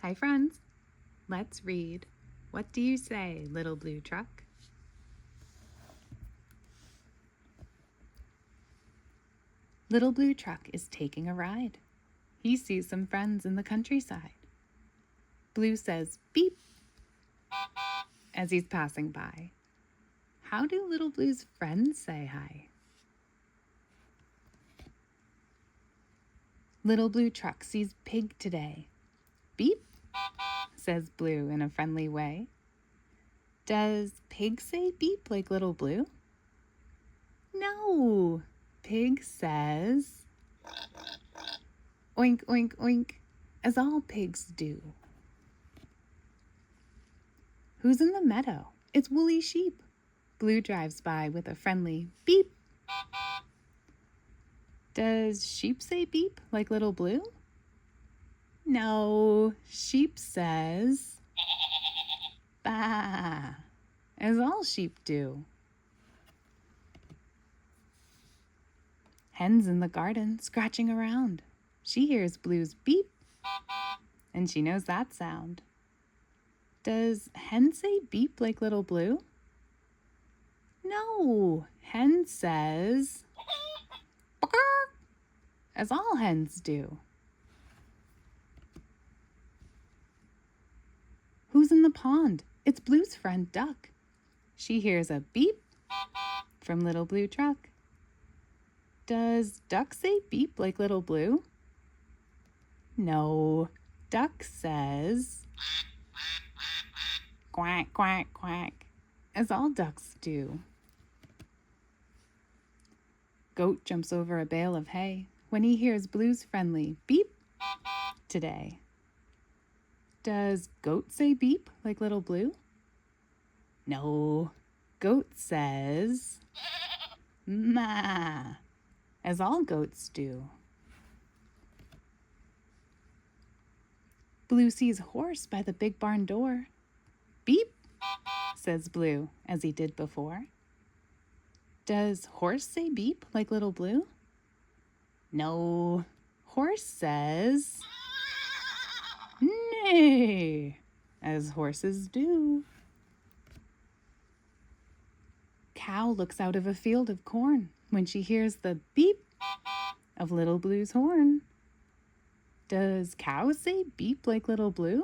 Hi friends, let's read. What do you say, little blue truck? Little blue truck is taking a ride. He sees some friends in the countryside. Blue says beep as he's passing by. How do little blue's friends say hi? Little blue truck sees pig today. Beep, says Blue in a friendly way. Does pig say beep like little blue? No, pig says oink, oink, oink, as all pigs do. Who's in the meadow? It's woolly sheep. Blue drives by with a friendly beep. Does sheep say beep like little blue? No, sheep says baa, as all sheep do. Hen's in the garden scratching around. She hears Blue's beep, and she knows that sound. Does hen say beep like little blue? No, hen says bark, as all hens do. Who's in the pond? It's Blue's friend Duck. She hears a beep from little blue truck. Does Duck say beep like little blue? No, Duck says quack, quack, quack, as all ducks do. Goat jumps over a bale of hay when he hears Blue's friendly beep today. Does Goat say beep like little blue? No, Goat says ma, as all goats do. Blue sees horse by the big barn door. Beep, says Blue, as he did before. Does horse say beep like little blue? No, horse says neigh, as horses do. Cow looks out of a field of corn when she hears the beep of little Blue's horn. Does cow say beep like little blue?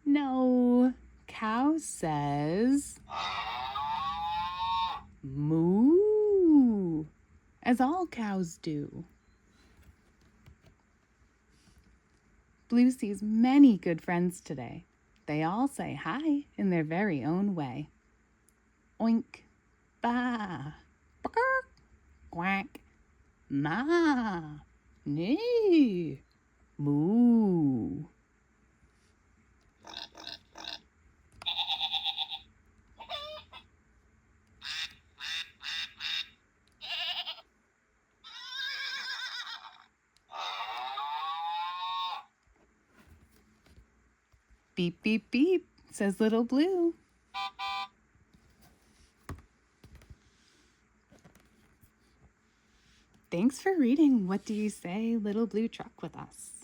No, cow says moo, as all cows do. Blue sees many good friends today. They all say hi in their very own way. Oink, ba, bark, quack, ma, neigh, moo. Beep, beep, beep, says little Blue. Thanks for reading What Do You Say, Little Blue Truck with us.